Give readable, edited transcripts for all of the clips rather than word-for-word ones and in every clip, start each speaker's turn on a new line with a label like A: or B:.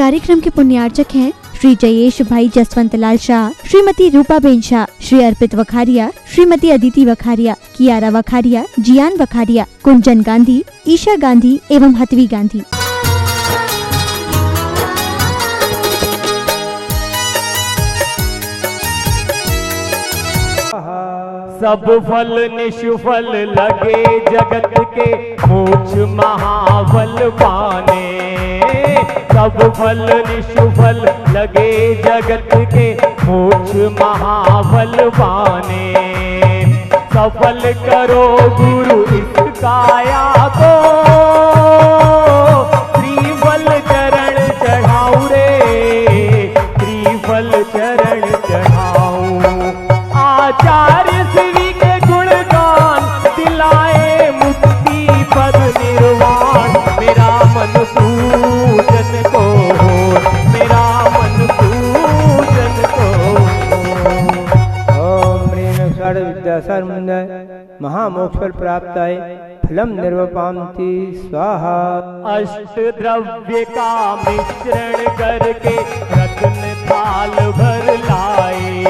A: कार्यक्रम के पुण्यार्चक हैं श्री जयेश भाई जसवंत लाल शाह, श्रीमती रूपाबेन शाह, श्री अर्पित वखारिया, श्रीमती अदिति वखारिया, कियारा वखारिया, जियान वखारिया, कुंजन गांधी, ईशा गांधी एवं हतवी गांधी।
B: सब फल निष्फल लगे जगत के, मोक्ष महाफल पाने। सब फल निष्फल लगे जगत के, मोक्ष महाफल पाने। सफल करो गुरु इस काया को, त्रिफल चरण चढ़ाऊं रे, त्रिफल चरण चढ़ाऊं। आचार्य श्री के गुणगान दिलाए मुक्ति पद निर्वाण। मेरा मन पूजन को, मेरा मन पूजन को।
C: ओम ह्रीं षड विद्यासार महामोक्ष फल प्राप्ताय फलम निर्वपान्ति स्वाहा।
B: अष्ट द्रव्य का मिश्रण करके रत्न थाल भर लाए।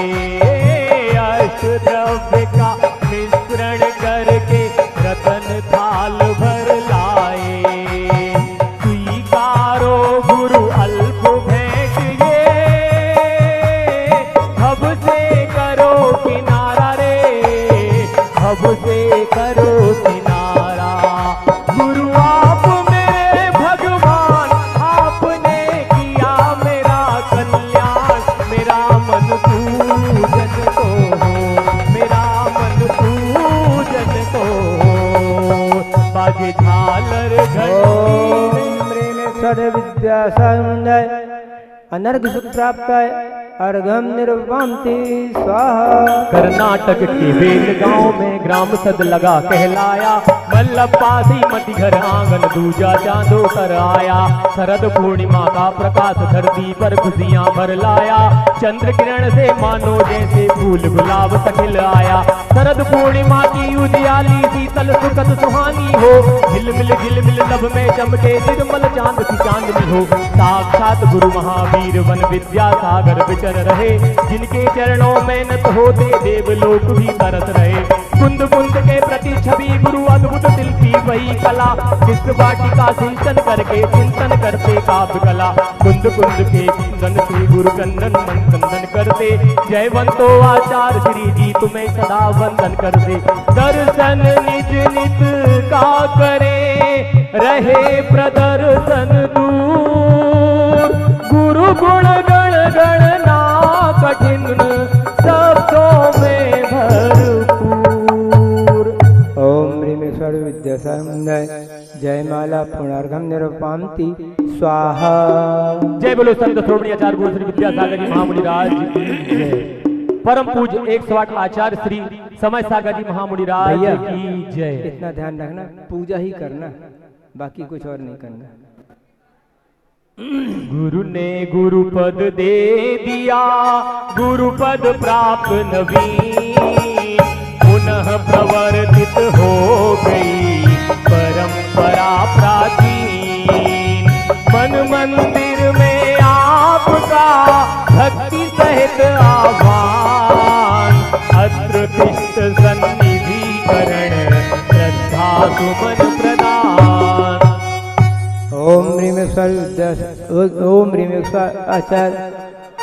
B: अष्ट द्रव्य का मिश्रण करके रत्न थाल भर लाए। स्वीकारो गुरु अल्प भेंट ये, भव से करो किनारा रे, भव से करो किनारा। गुरु आप मेरे भगवान, आपने किया मेरा कल्याण। मेरा मन पूजन को, मेरा मन पूजन को। बाजे झालर घंटी।
C: विद्यासाय अनर्घ सुख प्राप्ताय अर्घम निर्वापन्ति स्वाहा।
B: कर्नाटक के बेल गांव में ग्राम सद लगा कहलाया। मल्लपासी मति घर आंगन दूजा चांदो कर आया। शरद पूर्णिमा का प्रकाश धरती पर खुशियां भर लाया। चंद्र किरण से मानो जैसे फूल गुलाब सखिल आया। शरद पूर्णिमा की उजियाली शीतल सुखद सुहानी हो। झिलमिल नभ में चमके निर्मल चांद की चांदनी हो। साक्षात गुरु महावीर वन विद्या सागर विचर रहे। जिनके चरणों में नत होते देवलोक भी तरस रहे। कुंद कुंद के प्रति छवि गुरु अद्भुत शिल्पी वही कला। जिस वाटिका सिंचन करके चिंतन करते काव्य कला। कुंद कुंद के कुंदन से गुरु कंदन मन कंदन करते। जयवंतो आचार्य श्री जी तुम्हें सदा वंदन करते। दर्शन निज नित का करे रहे प्रदर्शन दूर। गुरु गुण गण गणना कठिन शब्दों में भरपूर।
C: ओम ह्रीं षड विद्यासाय जयमाला पुनर्घम निर्वापन्ति स्वाहा।
B: जय बोलो संत श्रोमणी आचार्य गुरु श्री विद्यासागर जी महामुनि राज की जय। परम पूज्य 108 आचार्य श्री समय सागर जी महामुनि राज की जय।
C: इतना ध्यान रखना, पूजा ही करना, बाकी कुछ और नहीं करना।
B: गुरु ने गुरु पद दे दिया, गुरु पद प्राप्त नवीन। पुनः प्रवर्तित हो गई परंपरा प्राचीन। मन मंदिर में आपका भक्ति सहित आह्वान। अत्र तिष्ठ सन्निधिकरण श्रद्धा सुमन प्रदान।
C: ओम ह्रीं आचार्य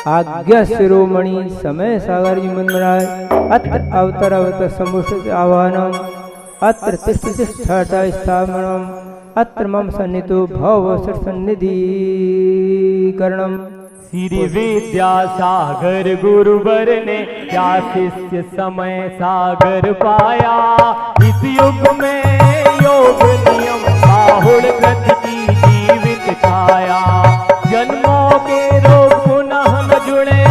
C: आज्ञा शिरोमणि समय सागर जी महाराज। अत्र अवतर अवतर समुष्ट आह्वानम। अत्र तिष्ठ तिष्ठत स्थापनम। अत्र मम सन्निधो भव सन्निधि करणम।
B: श्री विद्यासागर गुरुवर ने क्या शिष्य समय सागर पाया। इस युग में योग नियम बाहुल कृति की जीवित छाया। जन्मों के रोग पुनः न जुड़े,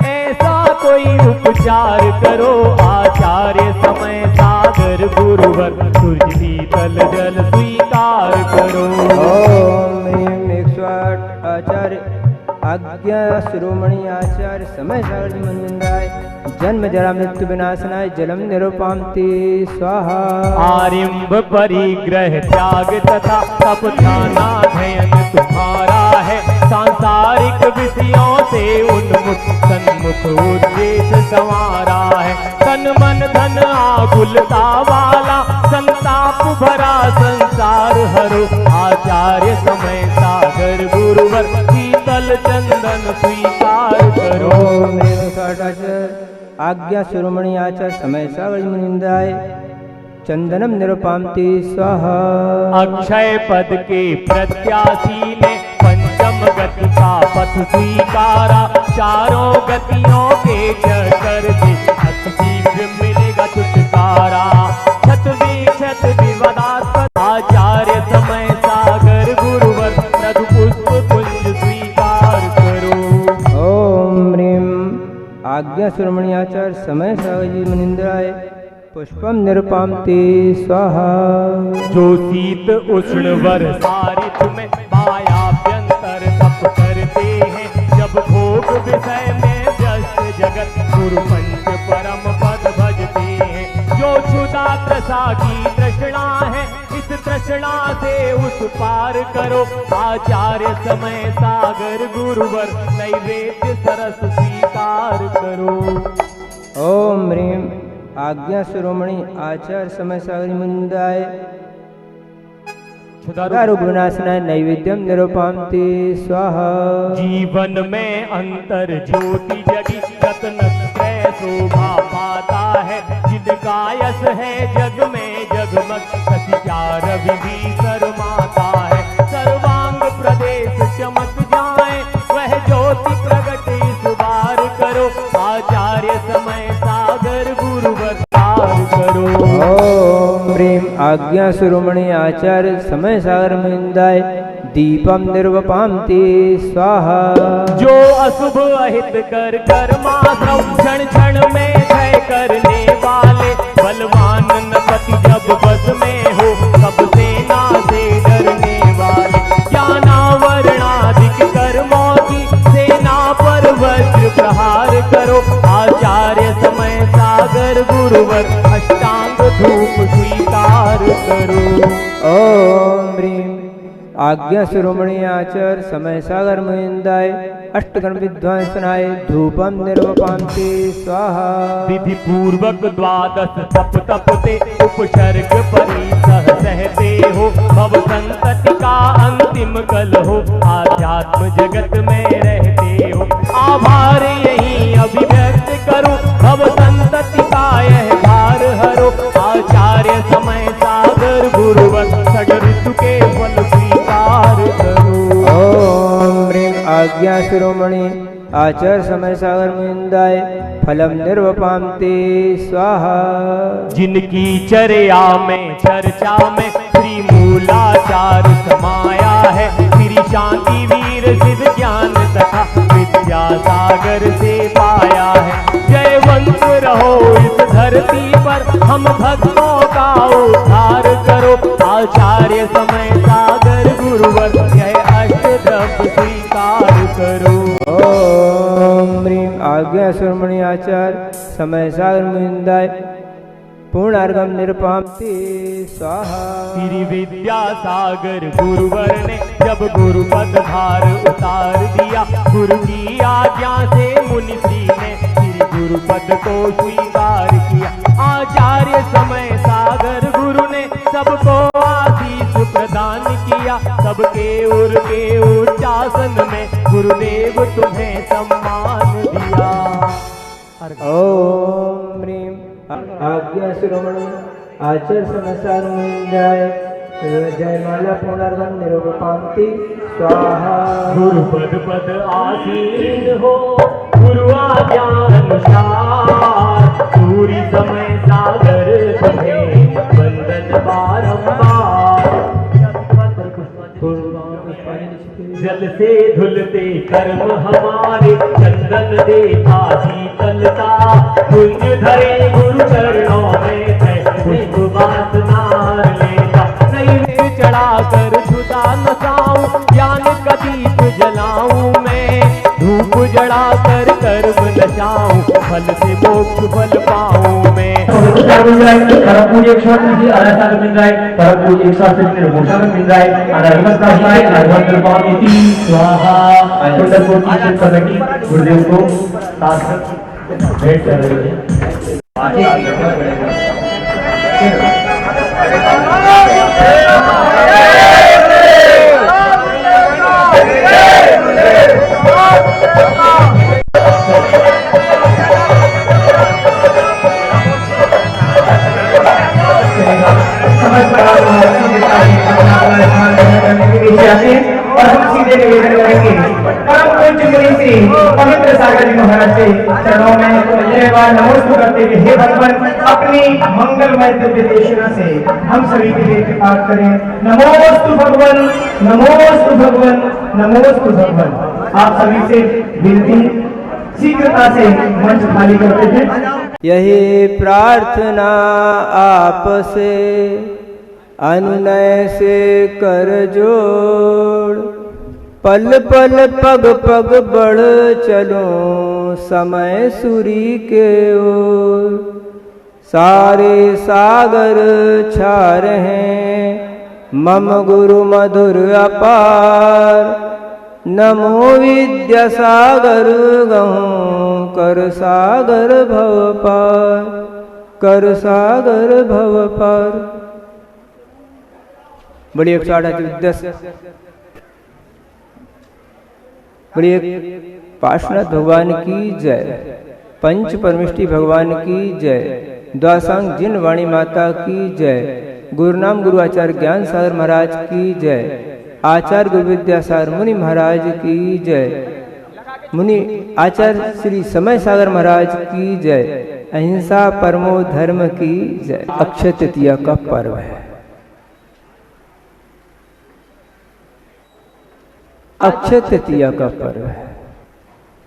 B: ऐसा कोई उपचार करो। आचार्य समय सागर गुरुवर सूर्य शीतल जल स्वीकार करो।
C: ओम ह्रीं 108 आचार्य आज्ञा शिरोमणि आचार्य समय सागर जी महाराज। जन्म जरा मृत्यु विनाशनाय जलम निरूपान्ति स्वाहा।
B: आरंभ परिग्रह त्याग तथा तप ध्यानाध्ययन तुम्हारा है। सांसारिक विषयों से उन्मुख सन्मुख उद्देश्य संवारा है। तन मन धन आकुलता वाला संताप भरा संसार हरो। आचार्य समय सागर गुरुवर शीतल चंदन स्वीकार करो।
C: ओम ह्रीं षडाक्षर आज्ञा शिरोमणि आचार्य समय सागर मुनिंदाय चंदनम निरुपामति स्वाहा।
B: अक्षय पद के प्रत्याशी ने पंचम गति का पथ स्वीकारा। चारों गतियों के चक्कर से अति शीघ्र मिलेगा छुटकारा। छत विक्षत विवादास्पद आचार्य समय सागर गुरुवर मधु पुष्प कुंज स्वीकार करो।
C: ओम ह्रीं आज्ञा शिरोमणि आचार्य समय सागर मुनिंदाय पुष्पम निरुपामति स्वाहा।
B: जो शीत उष्ण वर्षा ऋतु में मायाभ्यंतर तप करते हैं। जब भोग विषय में व्यस्त जगत गुरु पंच परम पद भजते हैं। जो क्षुधा त्रसा की तृष्णा है इस तृष्णा से उस पार करो। आचार्य समय सागर गुरुवर नैवेद्य सरस स्वीकार करो।
C: ओम ह्रीं आज्ञा शिरोमणि आचार्य समय सागर मुनिंदाय क्षुधारोग विनाशनाय नैवेद्यम निरुपामति स्वाहा।
B: जीवन में अंतर ज्योति जगी रत्न त्रय शोभा पाता है। जिनका यश है जग में जगमग शशि चार विधि शर्माता है। सर्वांग प्रदेश चमक जाए वह ज्योति प्रगट इस बार करो। आचार्य समय सागर गुरुवर करो।
C: ओम ह्रीं आज्ञा शिरोमणि आचार्य समय सागर मुनिंदाय दीपम निरुपामति स्वाहा।
B: जो अशुभ अहित कर कर्माश्रम क्षण क्षण में क्षय करने वाले बलवान नपति जब बस में हो सब सेना से डरने वाले। ज्ञानावरणाधिक कर्मों की सेना पर वज्र प्रहार करो। आचार्य समय सागर गुरुवर अष्टांग धूप स्वीकार करो।
C: ओम ह्रीं आज्ञा शिरोमणि आचार्य समय सागर मुनिंदाय अष्टगण विद्वांसनाय धूपम निरुपामति स्वाहा।
B: विधि पूर्वक द्वादश तप तपते उपसर्ग परिसह सहते हो। भव संतति का अंतिम कल हो आध्यात्म जगत में रहते हो। आभार यही अभिव्यक्त करो भव संतति का यह भार हरो। आचार्य समय सागर गुरुवर षड ऋतु के फल स्वीकार करो।
C: ओम ह्रीं आज्ञा शिरोमणि आचार्य समय सागर मुनिंदाय फलम निरुपामति स्वाहा।
B: जिनकी चर्या में चर्चा में श्री मूलाचार समाया है। श्री शांति वीर सिद्ध ज्ञान तथा विद्या सागर से पाया है। जयवंत रहो इस धरती पर हम भक्तों का उद्धार करो। आचार्य समय सागर गुरुवर यह अष्टद्रव्य स्वीकार करो।
C: ओम ह्रीं आज्ञा शिरोमणि आचार्य समय सागर मुनिंदाय पूर्णार्घम निरुपामति स्वाहा।
B: श्री विद्या सागर गुरुवर ने जब गुरु पद भार उतार दिया। गुरु की आज्ञा से मुनिषी ने श्री गुरु पद को स्वीकार किया। आचार्य समय सागर गुरु ने सबको आशीष प्रदान किया। सबके उर के उच्चासन में गुरुदेव तुम्हें सम्मान दिया।
C: ओम ह्रीं आज्ञा शिरोमणि आचार्य समय सागर मुनिंदाय जयमाला पूर्णार्घम निरुपामति स्वाहा।
B: गुरु पद पद आसीन हो गुरु आज्ञा अनुसार। सूर्य समय सागर तुम्हें वंदन बारंबार। जल से धुलते कर्म हमारे चंदन देता शीतलता। कुंज धरे गुरु चरणों में पुष्प वासना लेता। नैवेद्य चढ़ा कर जुदा नसाऊं ज्ञान का दीप जलाऊं मैं। धूप जड़ा कर कर्म नचाऊं फल से मोक्ष फल पाऊं मैं।
D: पुरस्कार मिल रहा है, परम पूज्य 138 आराधना का मिल रहा है, परम पूज्य 138 निर्भूषण का मिल रहा है, अनर्गत का है, अनर्गत पावती स्वाहा। कुंडलपुर की कमेटी गुरुदेव को साथ भेंट कर रही है। और हम सीधे निवेदन करेंगे परम पूज्य मुनि श्री पवित्र सागर जी महाराज के चरणों में जय बार नमस्कार करते हुए हे भगवान अपनी मंगलमय दिव्य देशना से हम सभी के लिए कृपा करें। नमोस्तु भगवान, नमोस्तु भगवान, नमोस्तु भगवान। आप सभी से विनती शीघ्रता से मंच खाली करते थे।
C: यही प्रार्थना आपसे अनुनय से कर जोड़, पल पल पग पग बढ़ चलो समय सूरी के ओर। सारे सागर छा रहे मम गुरु मधुर अपार, नमो विद्या सागर गहूँ कर सागर भव पार, कर सागर भव पार। बड़ी 110 बड़ी पार्श्वनाथ भगवान की जय, पंच परमेष्टि भगवान की जय, द्वासांग जिन वाणी माता की जय, गुरुनाम गुरु आचार्य ज्ञान सागर महाराज की जय, आचार्य गुरु विद्यासागर मुनि महाराज की जय, मुनि आचार्य श्री समय सागर महाराज की जय, अहिंसा परमो धर्म की जय। अक्षय तृतीया का पर्व है। अक्षय तृतीया का पर्व है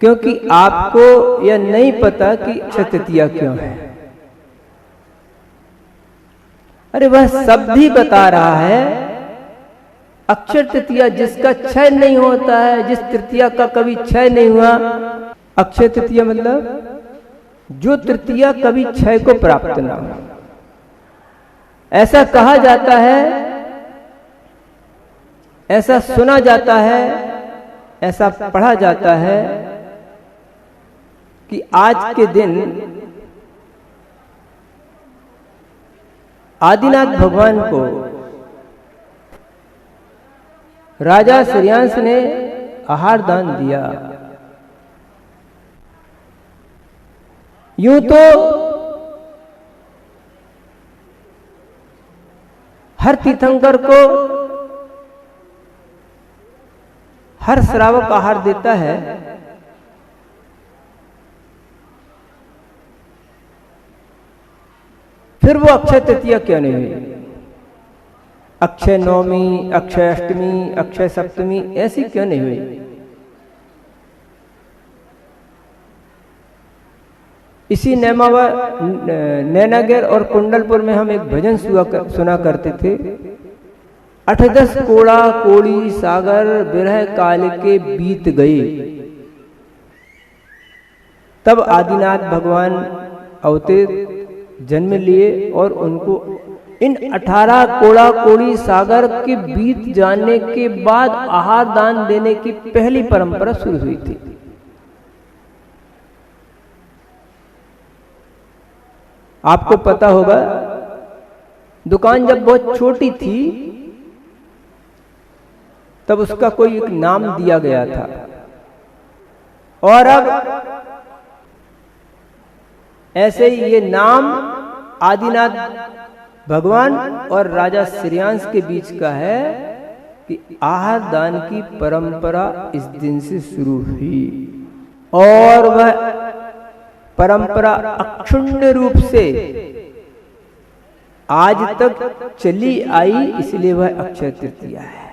C: क्योंकि आपको यह नहीं पता कि अक्षय तृतीया क्यों है। अरे वह सब भी बता रहा है। अक्षय तृतीया जिसका क्षय नहीं होता है, जिस तृतीया का कभी क्षय नहीं हुआ। अक्षय तृतीया मतलब जो तृतीया कभी क्षय को प्राप्त ना हो। ऐसा कहा जाता है, ऐसा सुना जाता है, ऐसा पढ़ा जाता है कि आज के दिन आदिनाथ भगवान को राजा श्रेयांश ने आहार दान दिया। यूं तो हर तीर्थंकर को हर श्रावक आहार देता है, फिर वो अक्षय तृतीया क्यों नहीं हुई? अक्षय नवमी, अक्षय अष्टमी, अक्षय सप्तमी ऐसी क्यों नहीं हुई? इसी नैनागढ़ और कुंडलपुर में हम एक भजन सुना करते थे। 8-10 कोड़ा कोड़ी सागर विरह काल के बीत गए। तब आदिनाथ भगवान अवतरित जन्म लिए और उनको इन 18 कोड़ा कोड़ी सागर के बीत जाने के बाद आहार दान देने की पहली परंपरा शुरू हुई थी। आपको पता होगा, दुकान जब बहुत छोटी थी तब उसका कोई एक नाम दिया गया था, और अब ऐसे ही ये नाम आदिनाथ भगवान और राजा श्रेयांश के बीच का है कि आहार दान की परंपरा इस दिन से शुरू हुई और वह परंपरा अक्षुण्ण रूप से आज तक चली आई, इसलिए वह अक्षय तृतीया है।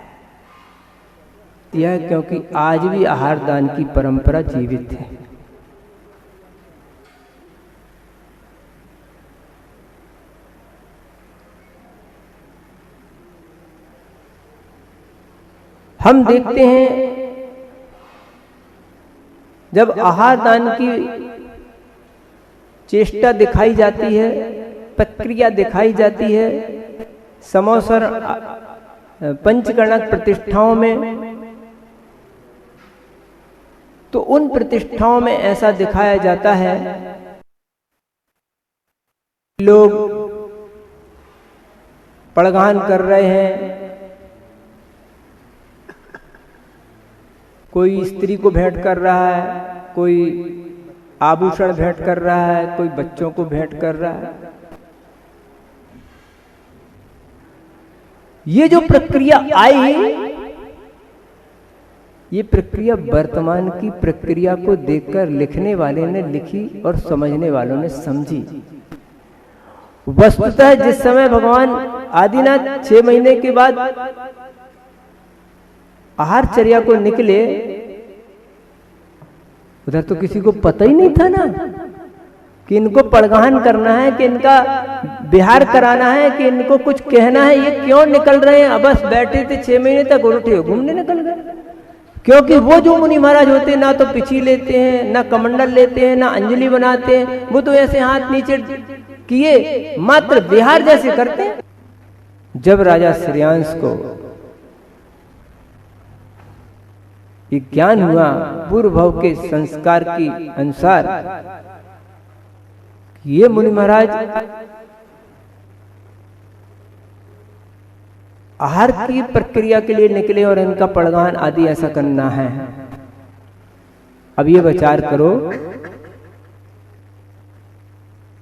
C: यह क्योंकि आज भी आहार दान की परंपरा जीवित है। हम देखते हैं जब आहार दान की चेष्टा दिखाई जाती है प्रक्रिया दिखाई जाती है समोसर पंचकर्णक प्रतिष्ठाओं में, तो उन प्रतिष्ठाओं में ऐसा दिखाया जाता है लोग पड़गान कर रहे हैं, कोई स्त्री को भेंट कर रहा है, कोई आभूषण भेंट कर रहा है, कोई बच्चों को भेंट कर रहा है। ये जो प्रक्रिया आई, ये प्रक्रिया वर्तमान की प्रक्रिया को देखकर लिखने वाले ने लिखी और समझने वालों ने समझी। वस्तुतः जिस समय भगवान आदिनाथ 6 महीने के बाद आहारचर्या को निकले, उधर तो किसी को पता ही नहीं था ना कि इनको पड़गान करना है, कि इनका बिहार कराना है, कि इनको कुछ कहना है। ये क्यों निकल रहे हैं? अब बस बैठे थे 6 महीने तक और उठे घूमने निकल गए। क्योंकि वो जो मुनि महाराज होते हैं ना तो पिछी लेते हैं, ना कमंडल लेते हैं, ना अंजलि बनाते हैं, वो तो ऐसे हाथ नीचे किए मात्र विहार जैसे करते हैं। जब राजा श्रेयांश को ये ज्ञान हुआ पूर्व भव के संस्कार के अनुसार, ये मुनि महाराज आहार की प्रक्रिया के लिए निकले और इनका पड़गान आदि ऐसा करना है। अब ये विचार करो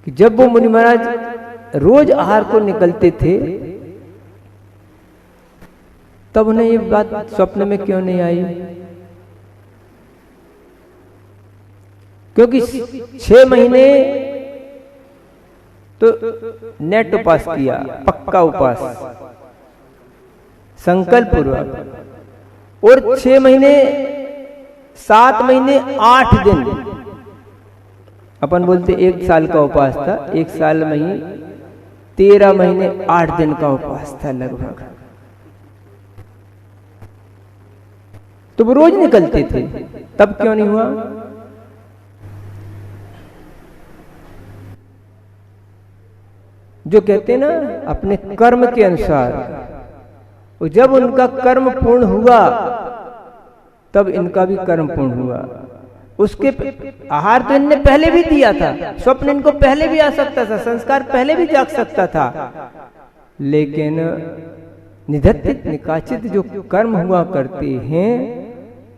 C: कि जब वो मुनि महाराज रोज आहार को निकलते थे, तब उन्हें ये बात स्वप्न में क्यों नहीं आई? क्योंकि 6 महीने तो नेट उपास किया, पक्का उपास, संकल्प पूर्वक, और 6 महीने 7 महीने 8 दिन, अपन बोलते 1 साल का उपास था। 1 साल में ही 13 महीने 8 दिन का उपास था लगभग। तो वो रोज निकलते थे, तब क्यों नहीं हुआ? जो कहते हैं ना अपने कर्म के अनुसार, जब उनका कर्म पूर्ण हुआ तब इनका भी कर्म पूर्ण हुआ। उसके आहार तो इनने पहले भी दिया था, स्वप्न इनको पहले भी आ सकता था, संस्कार पहले भी जाग सकता था, लेकिन निधत्तित निकाचित जो कर्म हुआ करते हैं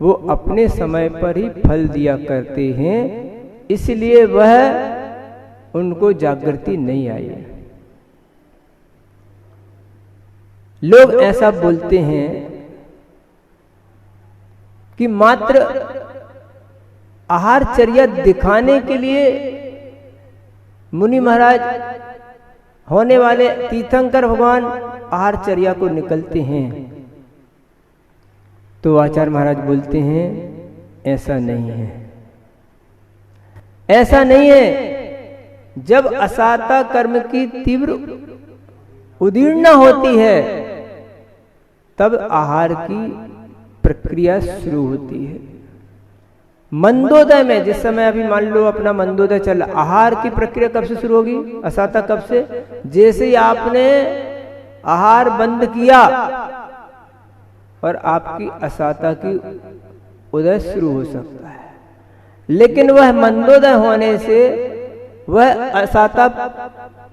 C: वो अपने समय पर ही फल दिया करते हैं, इसलिए वह उनको जागृति नहीं आई। लोग ऐसा बोलते हैं कि मात्र आहारचर्या दिखाने के लिए मुनि महाराज होने वाले तीर्थंकर भगवान आहारचर्या को निकलते हैं। तो आचार्य महाराज बोलते हैं ऐसा नहीं है, ऐसा नहीं है। जब असाता कर्म की तीव्र उदीर्णा होती है तब आहार की प्रक्रिया शुरू होती है। मंदोदय में, जिस समय अभी मान लो अपना मंदोदय चल, आहार की प्रक्रिया कब से शुरू होगी? असाता कब से? जैसे ही आपने आहार बंद किया और आपकी असाता की उदय शुरू हो सकता है, लेकिन वह मंदोदय होने से वह असाता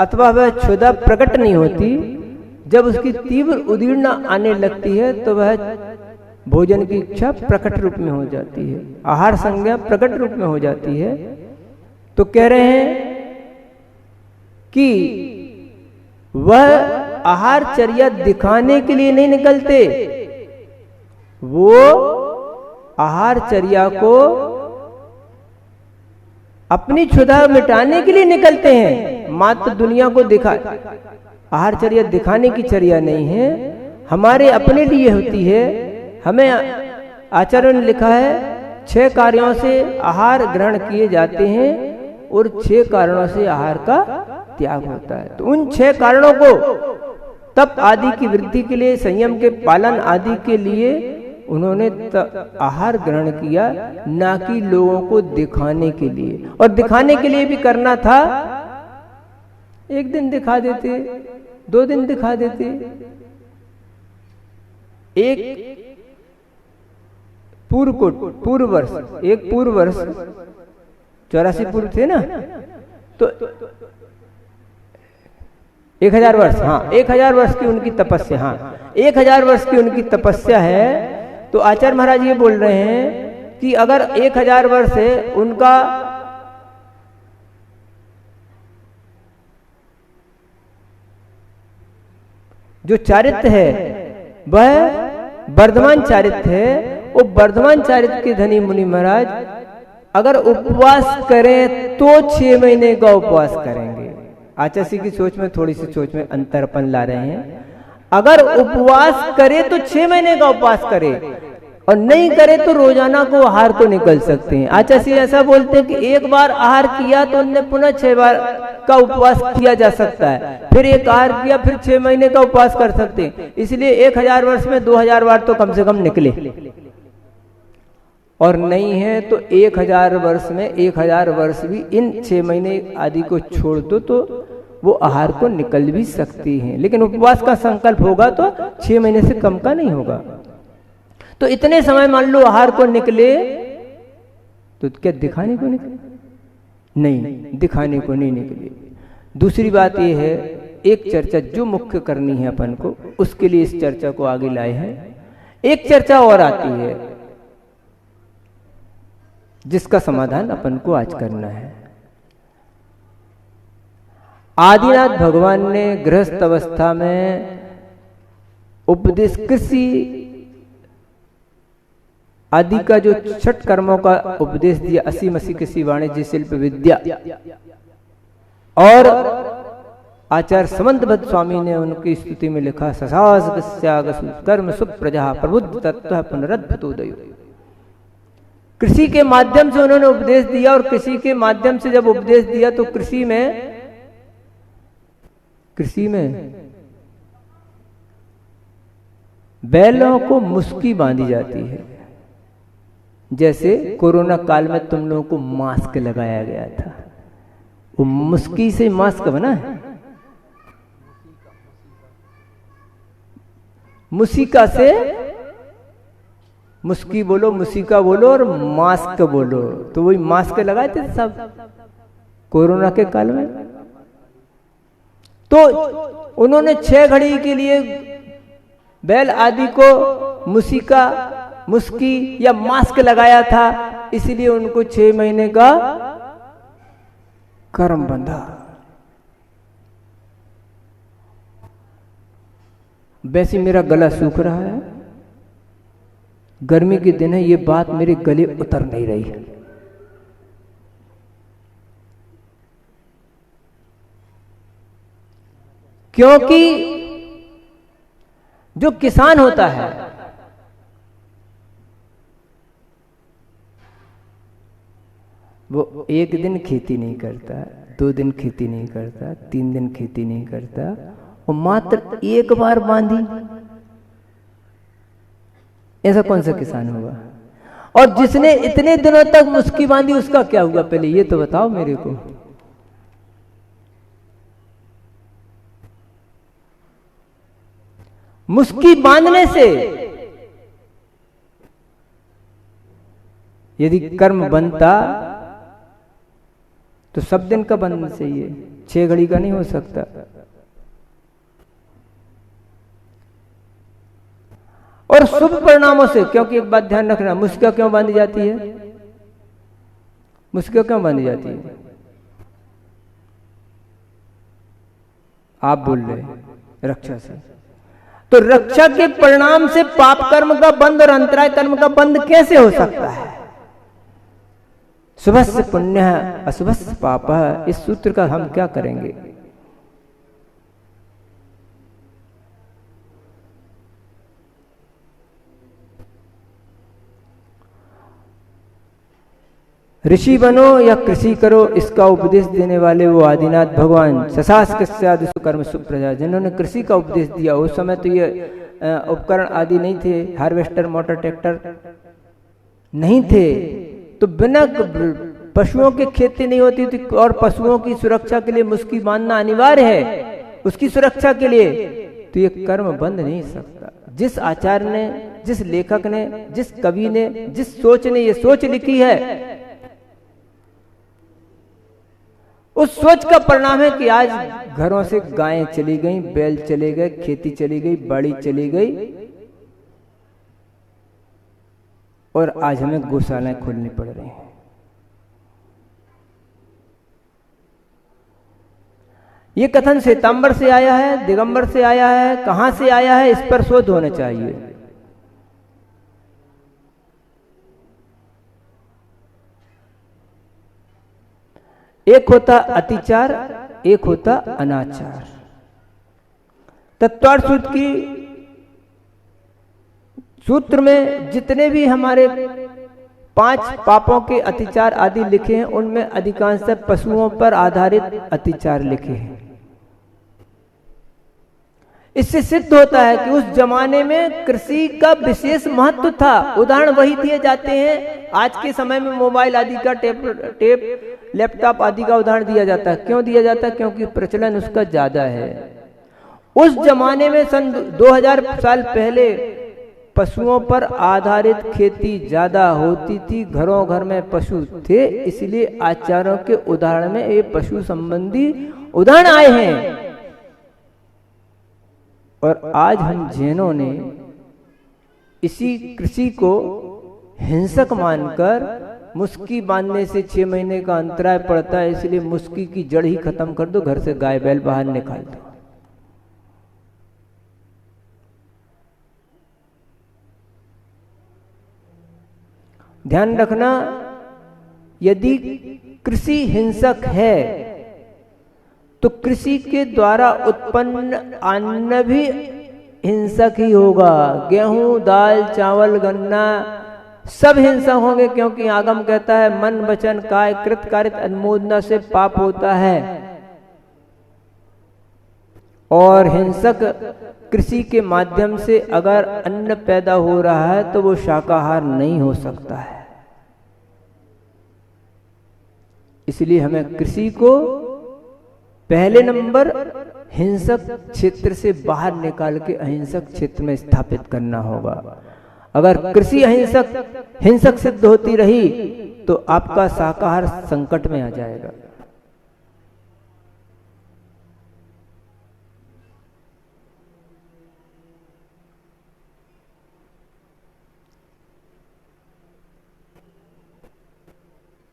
C: अथवा वह क्षुधा प्रकट नहीं होती। जब उसकी तीव्र उदीर्णा आने लगती है तो वह भोजन की इच्छा प्रकट रूप में हो जाती है, आहार संज्ञा प्रकट रूप में हो जाती है। तो कह रहे हैं कि वह आहारचर्या दिखाने के लिए नहीं निकलते, वो आहारचर्या को अपनी क्षुधा मिटाने के लिए निकलते हैं। मात्र दुनिया को दिखा, आहारचर्या दिखाने की चर्या नहीं है, हमारे अपने लिए होती है। हमें आचार्य ने लिखा है 6 कार्यों से आहार ग्रहण किए जाते हैं और 6 कारणों से आहार का त्याग होता है। तो उन 6 कारणों को तप आदि की वृद्धि के लिए, संयम के पालन आदि के लिए उन्होंने आहार ग्रहण किया, ना कि लोगों को दिखाने के लिए। और दिखाने के लिए भी करना था एक दिन दिखा देते, 2 दिन दिखा देते। एक पूर्व वर्ष 84 पूर्व थे ना, तो 1000 वर्ष, हाँ 1000 वर्ष की उनकी तपस्या, हाँ 1000 वर्ष की उनकी तपस्या है। तो आचार्य महाराज ये बोल रहे हैं कि अगर 1000 वर्ष है उनका जो चारित्र है वह वर्धमान चारित्र है। वो वर्धमान चारित्र के धनी मुनि महाराज अगर उपवास करें तो 6 महीने का उपवास करेंगे। आचार्य की सोच में थोड़ी सी सोच में अंतरपन ला रहे हैं। अगर उपवास करे तो 6 महीने का उपवास करे, और नहीं करे तो रोजाना को आहार को निकल सकते हैं। आचार्य ऐसा बोलते हैं कि एक बार आहार किया तो उनने पुनः 6 बार का उपवास किया जा सकता है, फिर एक आहार किया फिर 6 महीने का उपवास कर सकते हैं। इसलिए 1000 वर्ष में 2000 बार तो कम से कम निकले, और नहीं है तो 1000 वर्ष में 1000 वर्ष भी इन 6 महीने आदि को छोड़ दो तो वो आहार को निकल भी सकती हैं। लेकिन उपवास का संकल्प होगा तो 6 महीने से कम का नहीं होगा। तो इतने समय मान लो आहार को निकले तो क्या दिखाने को निकले? नहीं, दिखाने को नहीं निकले। दूसरी बात यह है, एक चर्चा जो मुख्य करनी है अपन को, उसके लिए इस चर्चा को आगे लाए हैं। एक चर्चा और आती है जिसका समाधान अपन को आज करना है। आदिनाथ भगवान ने गृहस्थ अवस्था में उपदेश कृषि आदि का जो 6 कर्मों का उपदेश दिया, 80 कृषि वाणिज्य शिल्प विद्या, और आचार्य समंतभद्र स्वामी ने उनकी स्तुति में लिखा ससास कर्म सुप्रजा प्रबुद्ध तत्व पुनरद्भुतोदयो। कृषि के माध्यम से उन्होंने उपदेश दिया, और कृषि के माध्यम से जब उपदेश दिया तो कृषि में बैलों को मुस्की बांधी जाती है। जैसे कोरोना काल में तुम लोगों को मास्क लगाया गया था, वो मुस्की से मास्क बना है। मुसिका से मुस्की बोलो, मुसिका बोलो और मास्क बोलो, तो वही मास्क लगाए थे सब कोरोना के काल में। तो उन्होंने 6 घड़ी के लिए बैल आदि को मुसिका, मुस्की या मास्क लगाया था, इसलिए उनको 6 महीने का कर्म बंधा। वैसे मेरा गला सूख रहा है, गर्मी के दिन है, ये बात मेरे गले उतर नहीं रही है। क्योंकि जो किसान होता है वो 1 दिन खेती नहीं करता, 2 दिन खेती नहीं करता, 3 दिन खेती नहीं करता, और मात्र 1 बार बांधी, ऐसा कौन सा किसान होगा? और जिसने इतने दिनों तक मुस्की बांधी उसका क्या हुआ, पहले ये तो बताओ मेरे को। मुस्की बांधने से यदि कर्म बनता तो सब दिन का बनना चाहिए, 6 घड़ी का नहीं हो सकता। और शुभ परिणामों से, क्योंकि एक बात ध्यान रखना, मुस्किया क्यों बांधी जाती है? मुस्किया क्यों बांधी जाती है? आप बोल रहे रक्षा से, तो रक्षा के परिणाम से पाप कर्म का बंद और अंतराय कर्म का बंद कैसे हो सकता है? शुभस्य पुण्यः अशुभस्य पापः, इस सूत्र का हम क्या करेंगे? ऋषि बनो या कृषि करो, इसका उपदेश देने वाले वो आदिनाथ भगवान ससास कस्यादिषु कर्म सुप्रजा, जिन्होंने कृषि का उपदेश दिया। उस समय तो ये उपकरण आदि नहीं थे, हार्वेस्टर, मोटर, ट्रैक्टर नहीं थे, तो बिना पशुओं की खेती नहीं होती थी और पशुओं की सुरक्षा के लिए मुस्की बांधना अनिवार्य है उसकी सुरक्षा के लिए, तो ये कर्म बंध नहीं सकता। जिस आचार्य ने, जिस लेखक ने, जिस कवि ने, जिस सोच ने ये सोच लिखी है, उस सोच का परिणाम है कि आज घरों से गायें चली गई, बैल चले गए, खेती चली गई, बाड़ी चली गई और आज हमें गौशालाएं खोलनी पड़ रही हैं। ये कथन श्वेतांबर से आया है, दिगंबर से आया है, कहां से आया है, इस पर शोध होना चाहिए। एक होता अतिचार, एक होता अनाचार। तत्वार्थ सूत्र की सूत्र में जितने भी हमारे 5 पापों के अतिचार आदि लिखे हैं, उनमें अधिकांश पशुओं पर आधारित अतिचार लिखे हैं। इससे सिद्ध होता है कि उस जमाने में कृषि का विशेष महत्व था। उदाहरण वही दिए जाते हैं, आज के समय में मोबाइल आदि का, टेप लैपटॉप आदि का उदाहरण दिया जाता है। क्यों दिया जाता है? क्योंकि प्रचलन उसका ज्यादा है। उस जमाने में सन 2000 साल पहले पशुओं पर आधारित खेती ज्यादा होती थी, घरों घर में पशु थे, इसलिए आचार्यों के उदाहरण में ये पशु संबंधी उदाहरण आए हैं। और आज हम जैनों ने इसी कृषि को हिंसक मानकर मुस्की बांधने से 6 महीने का अंतराय पड़ता है, इसलिए मुस्की की जड़ ही खत्म कर दो, घर से गाय बैल बाहर निकाल दो। ध्यान रखना, यदि कृषि हिंसक है तो कृषि के द्वारा उत्पन्न अन्न भी हिंसक ही होगा। गेहूं, दाल, चावल, गन्ना सब हिंसक होंगे, क्योंकि आगम कहता है मन वचन काय कृत कारित अनुमोदना से पाप होता है। और हिंसक कृषि के माध्यम से अगर अन्न पैदा हो रहा है तो वो शाकाहार नहीं हो सकता है। इसलिए हमें कृषि को पहले नंबर हिंसक क्षेत्र से बाहर निकाल के अहिंसक क्षेत्र में स्थापित करना होगा। अगर कृषि हिंसक सिद्ध होती रही तो आपका शाकाहार संकट में आ जाएगा।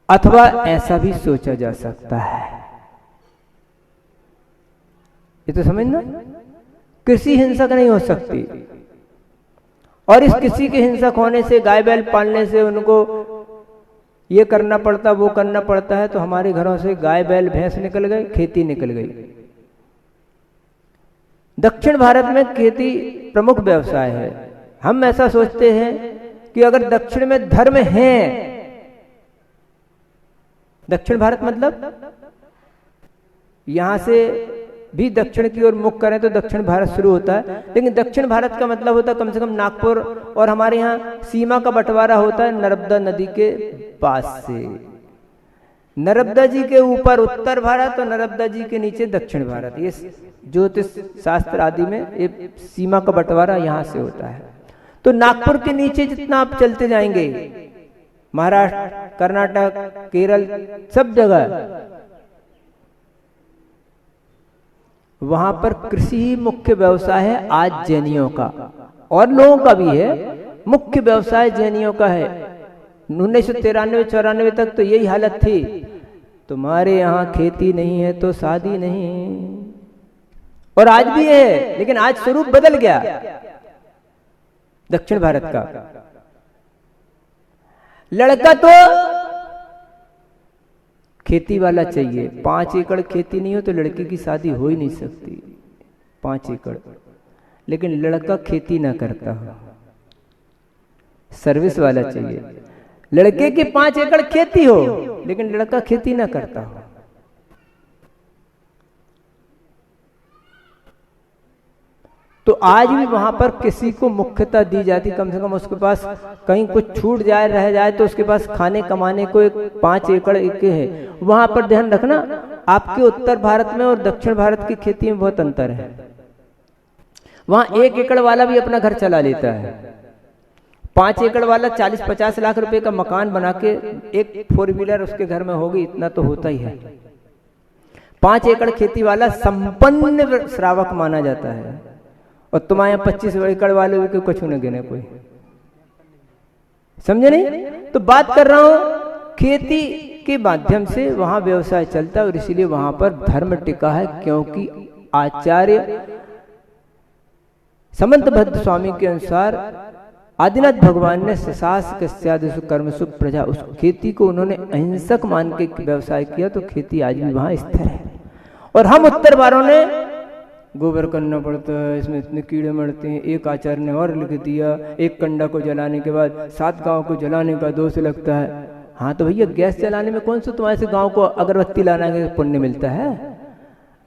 C: अथवा ऐसा भी सोचा जा सकता है, ये तो समझना, कृषि हिंसक नहीं हो सकती। और इस कृषि के हिंसक होने से, गाय बैल पालने से उनको ये करना पड़ता, वो करना पड़ता है, तो हमारे घरों से गाय बैल भैंस निकल गए, खेती निकल गई। दक्षिण भारत में खेती प्रमुख व्यवसाय है। हम ऐसा सोचते हैं कि अगर दक्षिण में धर्म है, दक्षिण भारत मतलब यहां से भी दक्षिण की ओर मुख करें तो दक्षिण भारत शुरू होता है, लेकिन दक्षिण भारत का मतलब होता है कम से कम नागपुर, और हमारे यहाँ सीमा का बंटवारा होता है नर्मदा नदी के पास से। नर्मदा जी के ऊपर उत्तर भारत और नर्मदा जी के नीचे दक्षिण भारत। ये ज्योतिष शास्त्र आदि में ये सीमा का बंटवारा यहाँ से होता है। तो नागपुर के नीचे जितना आप चलते जाएंगे, महाराष्ट्र, कर्नाटक, केरल, सब जगह वहां पर कृषि ही मुख्य व्यवसाय है आज जैनियों का, और लोगों का भी है। मुख्य व्यवसाय जैनियों का है। 1993-94 तक तो यही हालत थी, तुम्हारे यहाँ खेती नहीं है तो शादी नहीं, और आज भी है, लेकिन आज स्वरूप बदल गया दक्षिण भारत का। लड़का तो खेती वाला चाहिए, 5 एकड़ खेती नहीं हो तो लड़की की शादी हो ही नहीं सकती, 5 एकड़। लेकिन लड़का खेती ना करता हो, सर्विस वाला चाहिए। लड़के की 5 एकड़ खेती हो लेकिन लड़का खेती ना करता हो। तो आज भी वहां पर किसी को मुख्यता दी जाती, कम से कम उसके पास कहीं कुछ छूट जाए रह जाए तो उसके पास खाने कमाने को एक 5 एकड़ एक है। वहां पर ध्यान रखना, आपके उत्तर भारत में और दक्षिण भारत की खेती में बहुत अंतर है। वहां 1 एकड़ वाला भी अपना घर चला लेता है, 5 एकड़ वाला 40-50 लाख रुपए का मकान बना के एक 4 व्हीलर उसके घर में होगी, इतना तो होता ही है। 5 एकड़ खेती वाला संपन्न श्रावक माना जाता है, और तुम्हारे यहाँ 25 एकड़ वाले को कुछ न गिने कोई, समझे नहीं? तो बात कर रहा हूं खेती के माध्यम से वहां व्यवसाय चलता है, और इसीलिए वहां पर धर्म टिका है, क्योंकि आचार्य समंतभद्र स्वामी के अनुसार आदिनाथ भगवान ने ससास कस्यादिषु कर्मसु प्रजा, उस खेती को उन्होंने अहिंसक मान के व्यवसाय किया, तो खेती आज भी वहां स्थिर है। और हम उत्तर वालों ने गोबर करना पड़ता है, इसमें इतने कीड़े मरते हैं। एक आचार्य ने और लिख दिया, एक कंडा को जलाने के बाद 7 गांव को जलाने का दोष लगता है। हाँ तो भैया गैस जलाने में कौन सा तुम्हारे से गांव को अगरबत्ती लाने का पुण्य मिलता है?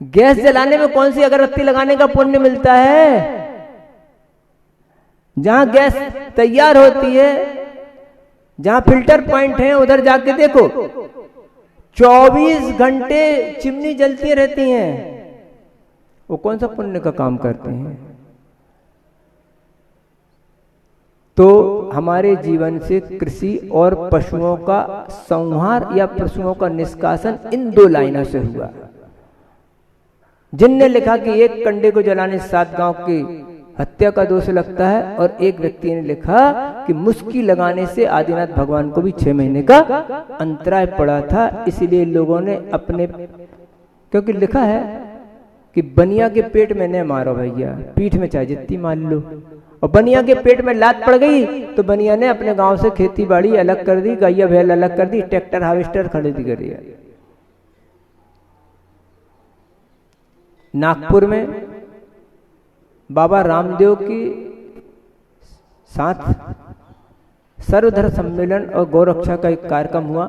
C: गैस जलाने में कौन सी अगरबत्ती लगाने का पुण्य मिलता है? जहां गैस तैयार होती है, जहां फिल्टर पॉइंट है, उधर जाके देखो 24 घंटे चिमनी जलती रहती हैं। वो कौन सा पुण्य का काम करते हैं? तो हमारे जीवन से कृषि और पशुओं का संहार या पशुओं का निष्कासन इन 2 लाइनों से हुआ। जिनने लिखा कि एक कंडे को जलाने 7 गांव की हत्या का दोष लगता है, और एक व्यक्ति ने लिखा कि मुस्की लगाने से आदिनाथ भगवान को भी 6 महीने का अंतराय पड़ा था। इसीलिए लोगों ने अपने, क्योंकि लिखा है कि बनिया के पेट में न मारो भैया, पीठ में चाहे जितनी मार लो। और बनिया के पेट में लात पड़ गई तो बनिया ने अपने गांव से खेती बाड़ी अलग कर दी, गैया भैल अलग कर दी, ट्रैक्टर हार्वेस्टर खरीदी कर दिया। नागपुर में बाबा रामदेव की साथ सर्वधर्म सम्मेलन और गौरक्षा का एक कार्यक्रम हुआ।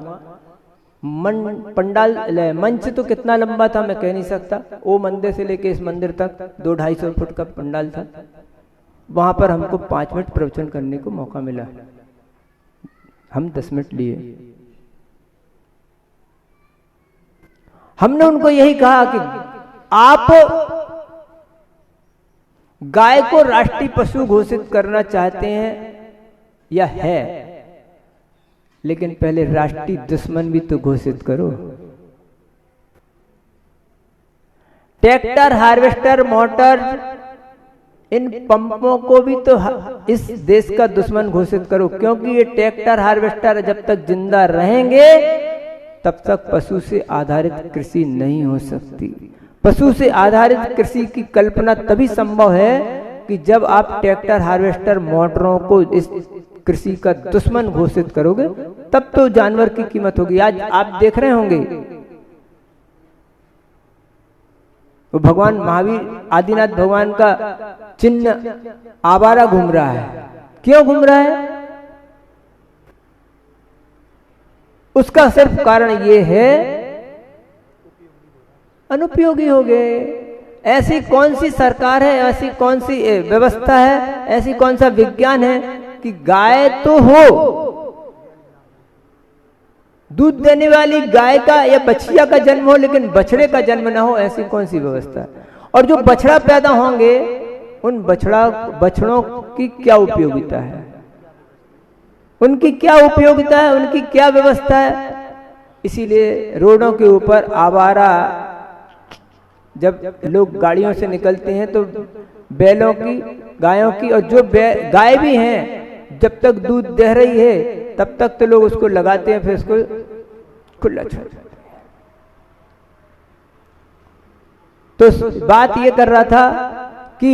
C: पंडाल मंच तो कितना लंबा था मैं कह नहीं सकता, वो मंदिर से लेके इस मंदिर तक 200-250 फुट का पंडाल था। वहां पर हमको 5 मिनट प्रवचन करने को मौका मिला, हम 10 मिनट लिए। हमने उनको यही कहा कि आप गाय को राष्ट्रीय पशु घोषित करना चाहते हैं या है, लेकिन पहले राष्ट्रीय दुश्मन भी तो घोषित करो। ट्रैक्टर, हार्वेस्टर, मोटर, इन पंपों को भी तो इस देश का दुश्मन घोषित करो, क्योंकि ये ट्रैक्टर हार्वेस्टर जब तक जिंदा रहेंगे तब तक पशु से आधारित कृषि नहीं हो सकती। पशु से आधारित कृषि की कल्पना तभी संभव है कि जब आप ट्रैक्टर, हार्वेस्टर, मोटरों को इस कृषि का दुश्मन घोषित करोगे, तब तो जानवर की कीमत होगी। आज आप देख रहे होंगे वो भगवान महावीर आदिनाथ भगवान का चिन्ह आवारा घूम रहा है। क्यों घूम रहा है? उसका सिर्फ कारण ये है अनुपयोगी हो गए। ऐसी कौन सी सरकार है, ऐसी कौन सी व्यवस्था है, ऐसी कौन सा विज्ञान है कि गाय तो हो, दूध देने वाली गाय का या बछिया का जन्म हो, लेकिन बछड़े का जन्म ना हो, ऐसी कौन सी व्यवस्था है? और जो बछड़ा पैदा होंगे उन बछड़ों की क्या उपयोगिता है, उनकी क्या उपयोगिता है, उनकी क्या व्यवस्था है? इसीलिए रोडों के ऊपर आवारा, जब लोग गाड़ियों से निकलते हैं तो बैलों की, गायों की, और जो गाय भी हैं जब तक दूध दे रही है तब तक तो लोग उसको लगाते हैं, फिर उसको खुला छोड़ देते हैं। तो बात ये कर रहा था कि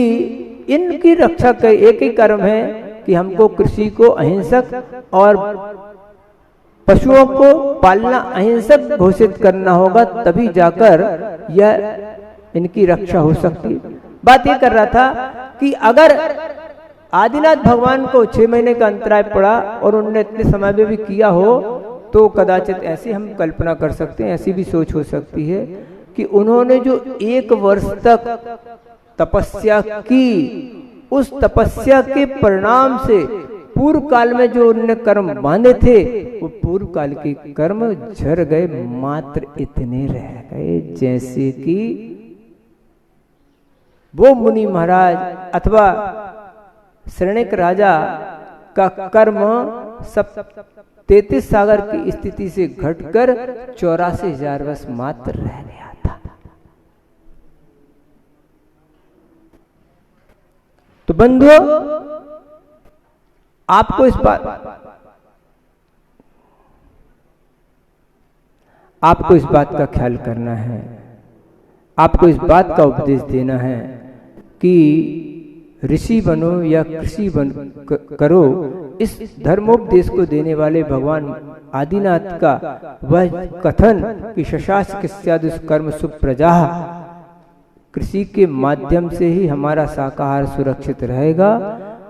C: इनकी रक्षा का एक ही कर्म है कि हमको कृषि को अहिंसक और पशुओं को पालना अहिंसक घोषित करना होगा, तभी जाकर यह इनकी रक्षा हो सकती है। बात ये कर रहा था कि अगर आदिनाथ भगवान को 6 महीने का अंतराय पड़ा और उन्होंने इतने समय में भी किया हो, तो कदाचित ऐसी हम कल्पना कर सकते हैं, ऐसी भी सोच हो सकती है कि उन्होंने जो 1 वर्ष तक तपस्या की, उस तपस्या के परिणाम से पूर्व काल में जो उन्होंने कर्म बांधे थे वो पूर्व काल के कर्म झड़ गए, मात्र इतने रह गए जैसे कि वो मुनि महाराज अथवा शरणिक राजा का कर्म सब 33 सागर की स्थिति से घटकर 84,000 वर्ष मात्र रह गया था। तो बंधुओं, आपको इस बात का ख्याल करना है, आपको इस बात का उपदेश देना है कि ऋषि बनो या कृषि करो, इस धर्मोपदेश को देने वाले भगवान आदिनाथ का वह कथन कि शशास्क कर्म सुप्रजा, कृषि के माध्यम से ही हमारा शाकाहार सुरक्षित रहेगा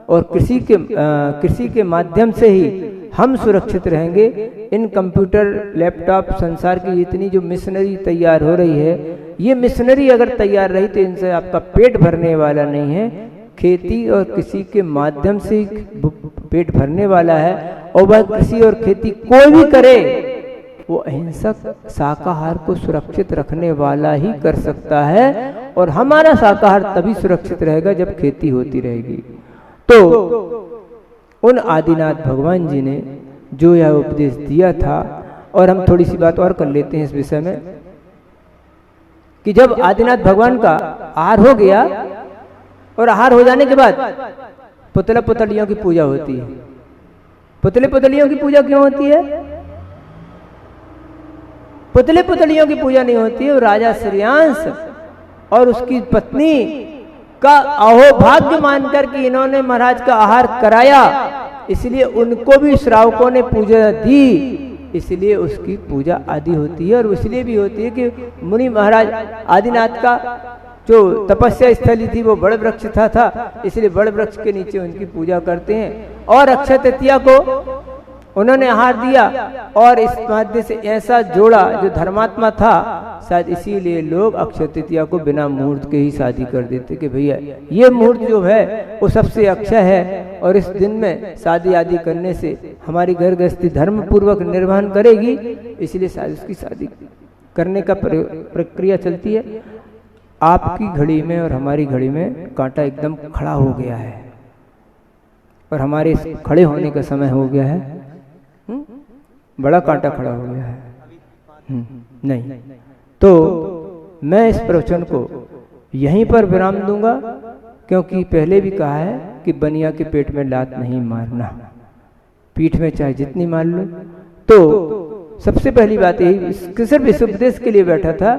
C: और कृषि के माध्यम से ही हम सुरक्षित रहेंगे। इन कंप्यूटर, लैपटॉप, संसार की जितनी जो मिशनरी तैयार हो रही है, ये मिशनरी अगर तैयार रही तो इनसे आपका पेट भरने वाला नहीं है। खेती और कृषि के माध्यम से पेट भरने वाला है, और वह कृषि और खेती कोई भी करे वो अहिंसक शाकाहार को सुरक्षित रखने वाला ही कर सकता है, और हमारा शाकाहार तभी सुरक्षित रहेगा जब खेती होती रहेगी। तो उन आदिनाथ भगवान जी ने जो यह उपदेश दिया था, और हम थोड़ी सी बात और कर लेते हैं इस विषय में कि जब आदिनाथ भगवान का आहार हो गया और आहार हो जाने के बाद पुतला पुतलियों की पूजा होती है। पुतले पुतलियों की पूजा क्यों होती है? पुतले पुतलियों की पूजा नहीं होती है, राजा श्रेयांश और उसकी पत्नी का अहोभाग्य मानकर कि इन्होंने महाराज का आहार कराया, इसलिए उनको भी श्रावकों ने पूजा दी, इसलिए उसकी पूजा आदि होती है। और इसलिए भी होती है कि मुनि महाराज आदिनाथ का जो तपस्या स्थली थी वो बड़ वृक्ष था, इसलिए बड़ वृक्ष के नीचे उनकी पूजा करते हैं। और अक्षय तृतीया को उन्होंने आहार दिया और इस माध्यम से ऐसा जोड़ा जो धर्मात्मा था, शायद इसीलिए लोग अक्षय तृतीया को बिना मुहूर्त के ही शादी कर देते कि भैया ये मुहूर्त जो है वो सबसे अक्षय है और इस दिन में शादी आदि करने से हमारी घर गृहस्थी धर्म पूर्वक निर्वहन करेगी, इसलिए शायद उसकी शादी करने का प्रक्रिया चलती है। आपकी घड़ी में और हमारी घड़ी में कांटा एकदम खड़ा हो गया है और हमारे खड़े होने का समय हो गया है। बड़ा कांटा खड़ा हो गया है। नहीं, तो मैं इस प्रवचन को यहीं पर विराम दूंगा, क्योंकि पहले भी कहा है कि बनिया के पेट में लात नहीं मारना, पीठ में चाहे जितनी मार लो। तो सबसे पहली बात यही सिर्फ इस उपदेश के लिए बैठा था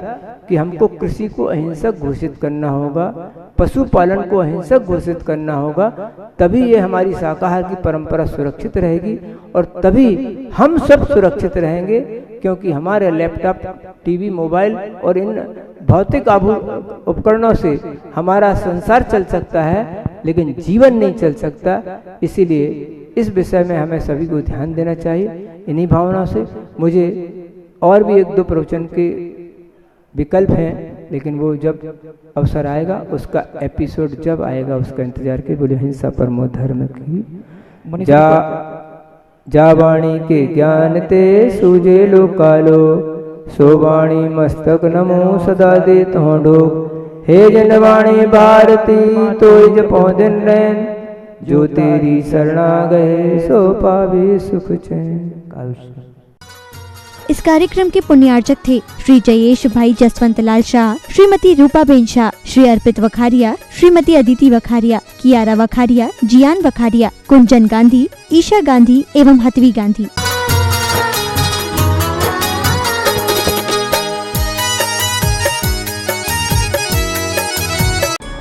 C: कि हमको कृषि को अहिंसक घोषित करना होगा, पशुपालन को अहिंसक घोषित करना होगा, तभी ये हमारी शाकाहार की परंपरा सुरक्षित रहेगी और तभी हम सब सुरक्षित रहेंगे। क्योंकि हमारे लैपटॉप, टीवी, मोबाइल और इन भौतिक उपकरणों से हमारा संसार चल सकता है लेकिन जीवन नहीं चल सकता। इसीलिए इस विषय में हमें सभी को ध्यान देना चाहिए। इन्हीं भावनाओं से मुझे और भी 1-2 प्रवचन के विकल्प हैं, लेकिन वो जब अवसर आएगा, उसका एपिसोड जब आएगा उसका इंतजार के। बोले हिंसा परमो धर्म की जा वाणी के ज्ञान ते सूझे लो कालो, सो वाणी मस्तक नमो सदा दे तोड़ो। हे जन वाणी भारती तो जपो दिन रैन, जो तेरी शरणा गए सो पावे सुख चैन।
A: इस कार्यक्रम के पुण्यार्चक थे श्री जयेश भाई जसवंत लाल शाह, श्रीमती रूपाबेन शाह, श्री अर्पित वखारिया, श्रीमती अदिति वखारिया, कियारा वखारिया, जियान वखारिया, कुंजन गांधी, ईशा गांधी एवं हतवी गांधी।